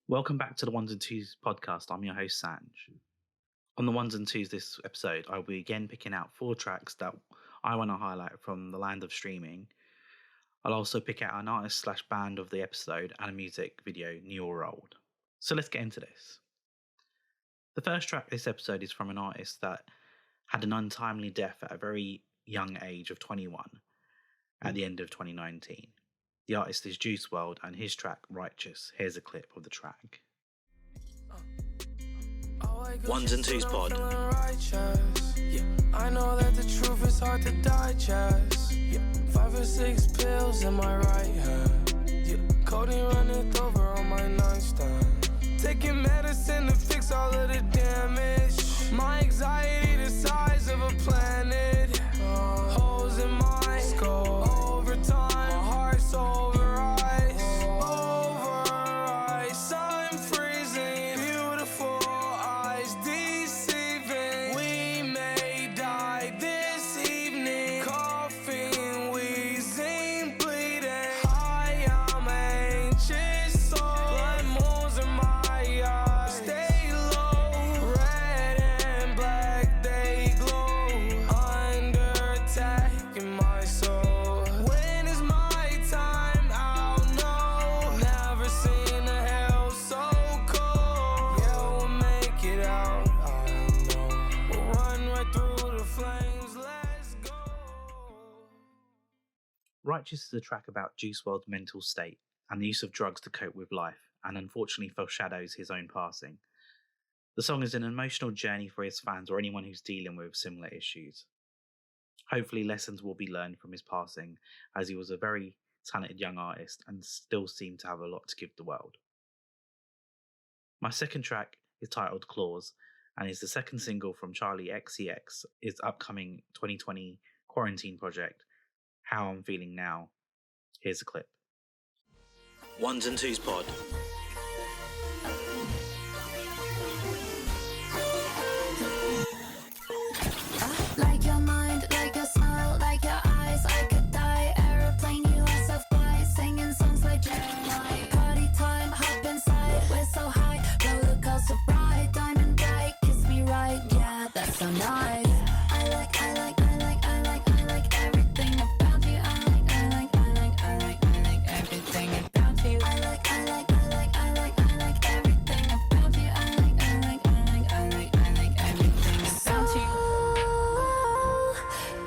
Welcome back to the Ones and Twos podcast. I'm your host, Sanj. On the Ones and Twos this episode, I'll be again picking out 4 tracks that I want to highlight from the land of streaming. I'll also pick out an artist/band of the episode and a music video, new or old. So let's get into this. The first track this episode is from an artist that had an untimely death at a very young age of 21 at the end of 2019. The artist is Juice WRLD and his track Righteous. Here's a clip of the track. Ones and Twos pod. Yeah. I know that the truth is hard to digest. Yeah. 5 or 6 pills in my right hand. Yeah. Codeine running over on my nightstand. Taking medicine to fix all of the damage. My anxiety the size of a planet. Holes in my skull. Over time, my heart's over ice. Over ice, I'm freezing. Beautiful eyes deceiving. We may die this evening. Coughing, wheezing, bleeding. I am anxious, so blood moons in my eyes. Stay low, red and black, they glow. Under attack in my soul. When is my time? I'll know. Never seen a hell so cold. Yeah, we'll make it out. I know. We'll run right through the flames. Let's go. Righteous is a track about Juice WRLD's mental state and the use of drugs to cope with life, and unfortunately foreshadows his own passing. The song is an emotional journey for his fans or anyone who's dealing with similar issues. Hopefully lessons will be learned from his passing, as he was a very talented young artist and still seemed to have a lot to give the world. My second track is titled Claws and is the second single from Charli XCX, his upcoming 2020 quarantine project, How I'm Feeling Now. Here's a clip. Ones and Twos pod. Like your mind, like your smile, like your eyes, I could die. Aeroplane, US fly, singing songs like Jeremiah. Party time, hop inside, we're so high. Roller coaster ride, diamond bright, kiss me right, yeah, that's so nice. I like everything about you. I like everything about you. I like everything about you. I like everything about you.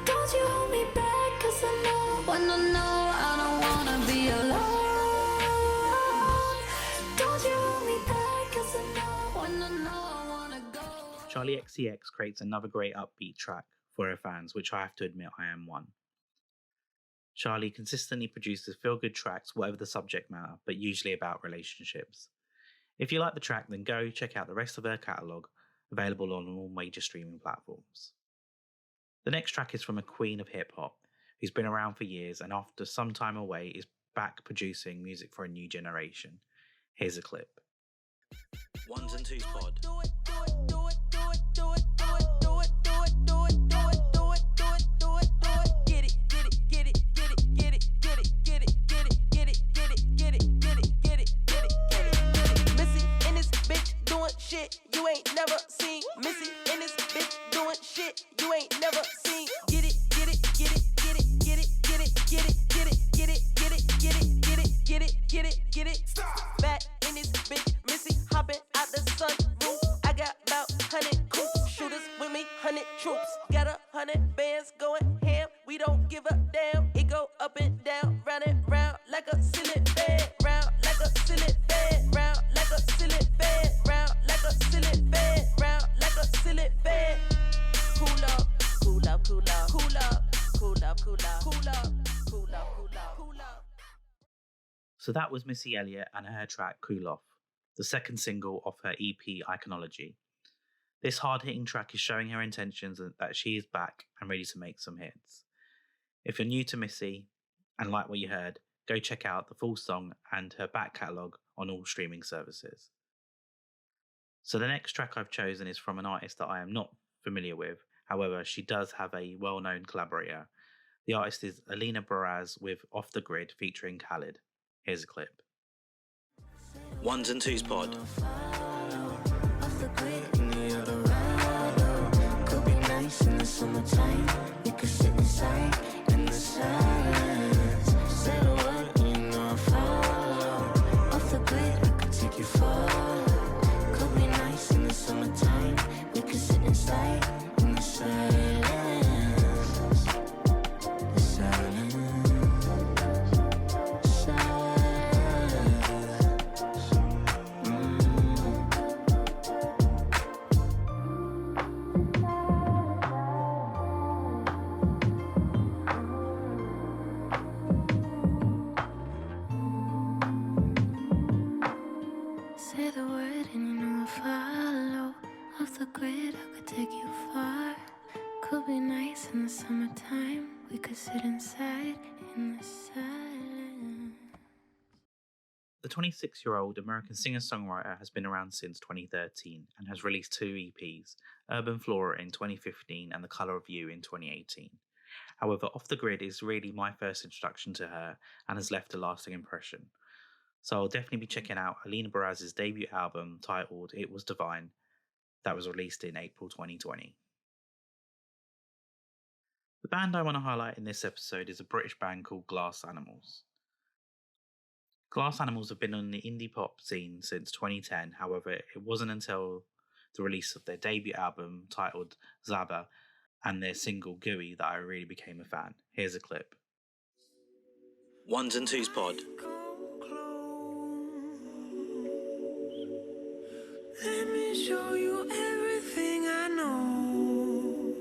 Don't you hold me back, 'cause I know when I know I don't wanna be alone. Don't you hold me back, 'cause I know when I know I wanna go. Charli XCX creates another great upbeat track for her fans, which I have to admit I am one. Charli consistently produces feel-good tracks, whatever the subject matter, but usually about relationships. If you like the track, then go check out the rest of her catalogue, available on all major streaming platforms. The next track is from a queen of hip-hop, who's been around for years and after some time away is back producing music for a new generation. Here's a clip. Ones and Twos pod. Missy in this bitch doing shit you ain't never seen. Missy in this bitch doing shit you ain't never seen. Get it, get it, get it, get it, get it, get it, get it, get it, get it, get it, get it, get it, get it, get it, get it. Back in this bitch, Missy hopping out the sunroof. I got about 100 coops, shooters with me, 100 troops. Got 100 bands going ham. We don't give a damn. It go up and down, round and round like a ceiling fan. Round like a ceiling fan. Round like a ceiling fan. Round like a ceiling fan. Round like a ceiling fan. Cool up, cool up, cool up, cool up, cool up, cool up, cool up, cool up, cool up, cool up. So that was Missy Elliott and her track Cool Off, the second single off her EP Iconology. This hard-hitting track is showing her intentions that she is back and ready to make some hits. If you're new to Missy and like what you heard, go check out the full song and her back catalogue on all streaming services. So the next track I've chosen is from an artist that I am not familiar with, however she does have a well-known collaborator. The artist is Alina Baraz with Off the Grid featuring Khalid. Here's a clip. Say Ones and Twos Pod. Off the grid in the Eldorado. Could be nice in the summertime. We could sit inside in the silence. Say the word and you know I follow. Off the grid, I could take you far. Could be nice in the summertime. We could sit inside in the silence. The silence. Say the word and you know I'll follow. Off the grid, I could take you far. Could be nice in the summertime. We could sit inside in the silence. The 26-year-old American singer-songwriter has been around since 2013 and has released 2 EPs, Urban Flora in 2015 and The Colour of You in 2018. However, Off the Grid is really my first introduction to her and has left a lasting impression. So I'll definitely be checking out Alina Baraz's debut album titled It Was Divine that was released in April 2020. The band I want to highlight in this episode is a British band called Glass Animals. Glass Animals have been on the indie pop scene since 2010, however it wasn't until the release of their debut album titled Zaba and their single Gooey that I really became a fan. Here's a clip. Ones and Twos Pod. Let me show you everything I know.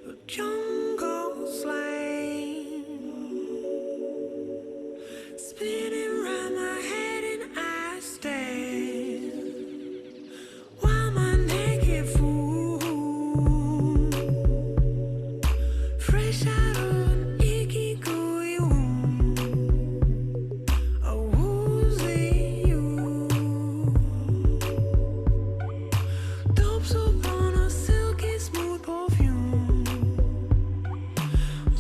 A jungle slang spinning round my head and I stand while my naked fool fresh out of an icky gooey womb. A woozy you dopes upon a silky smooth perfume.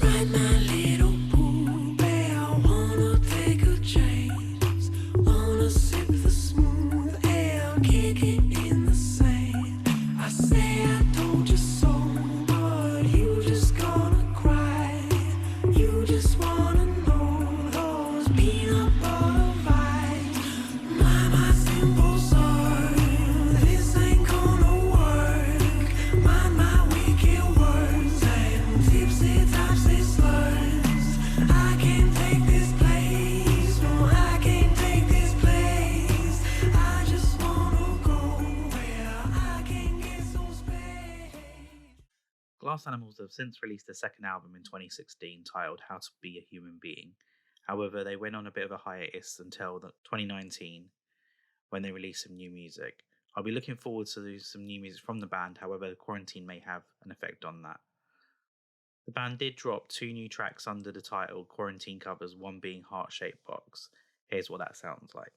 Ride my little pool, babe, I wanna take a chance. Wanna sip the smooth air, kick it in the sand. I say I told you so, but you just gonna cry. You just wanna know those peanut butter vibes. My simple soul, this ain't gonna work. My wicked words and tipsy slurs. I can't take this place, no, I can't take this place. I just wanna go where I can get some space. Glass Animals have since released their second album in 2016 titled How to Be a Human Being. However, they went on a bit of a hiatus until 2019 when they released some new music. I'll be looking forward to some new music from the band, however, the quarantine may have an effect on that. The band did drop 2 new tracks under the title Quarantine Covers, one being Heart Shaped Box. Here's what that sounds like.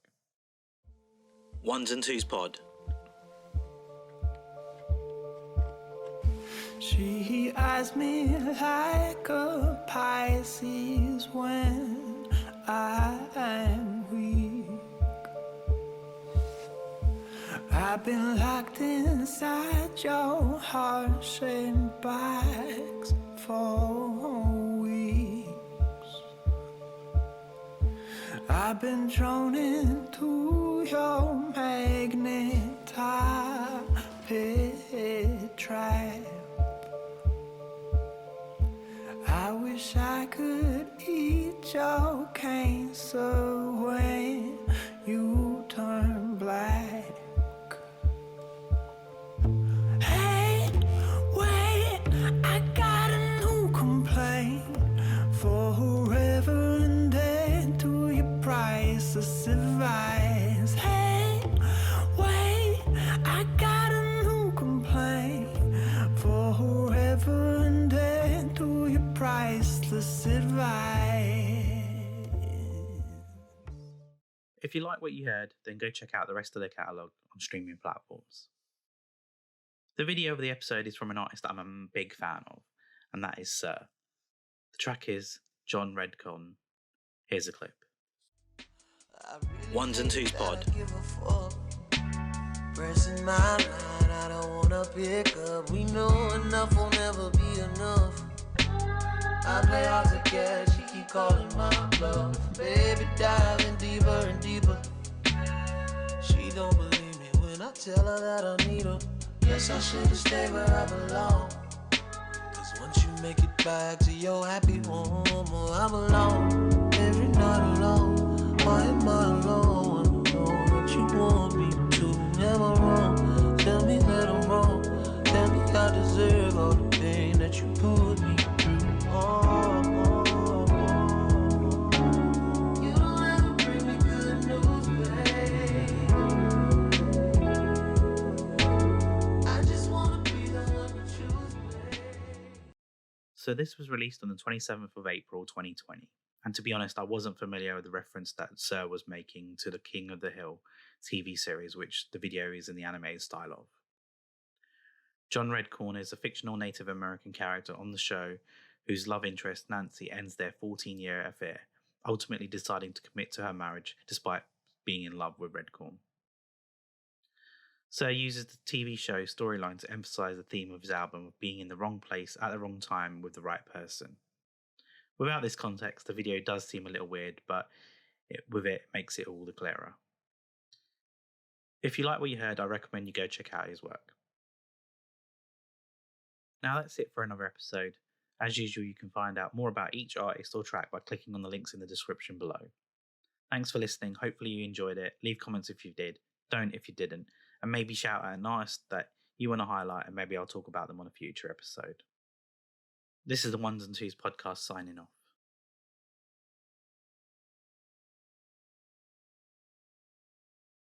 Ones and Twos Pod. She eyes me like a Pisces when I'm weak. I've been locked inside your heart-shaped box for weeks. I've been drawn into your magnet pit trap. I wish I could eat your cancer when you turn black. Hey, wait, I got a new complaint. Forever and dead to your priceless advice. Hey, wait, I got a new complaint. Forever and dead to your priceless advice. If you like what you heard, then go check out the rest of their catalogue on streaming platforms. The video of the episode is from an artist that I'm a big fan of, and that is Sir. The track is John Redcorn. Here's a clip. Ones and Twos Pod. Pressing my line, I don't wanna pick up. We know enough will never be enough. I play hard to catch, she keep calling my bluff. Baby diving deeper and deeper. She don't believe me when I tell her that I need her. Guess I should've stayed where I belong. Cause once you make it back to your happy home, oh, I'm alone. Every night alone. Why am I alone? I know that you want me to. Am I wrong? Tell me that I'm wrong. Tell me I deserve all the pain that you put me through. You don't ever bring me good news, babe. I just wanna be the one you choose, babe. So this was released on the 27th of April 2020. And to be honest, I wasn't familiar with the reference that Sir was making to the King of the Hill TV series, which the video is in the animated style of. John Redcorn is a fictional Native American character on the show whose love interest, Nancy, ends their 14-year affair, ultimately deciding to commit to her marriage despite being in love with Redcorn. Sir uses the TV show storyline to emphasize the theme of his album of being in the wrong place at the wrong time with the right person. Without this context, the video does seem a little weird, but with it makes it all the clearer. If you like what you heard, I recommend you go check out his work. Now that's it for another episode. As usual, you can find out more about each artist or track by clicking on the links in the description below. Thanks for listening, hopefully you enjoyed it. Leave comments if you did, don't if you didn't, and maybe shout out an artist that you want to highlight and maybe I'll talk about them on a future episode. This is the Ones and Twos podcast signing off.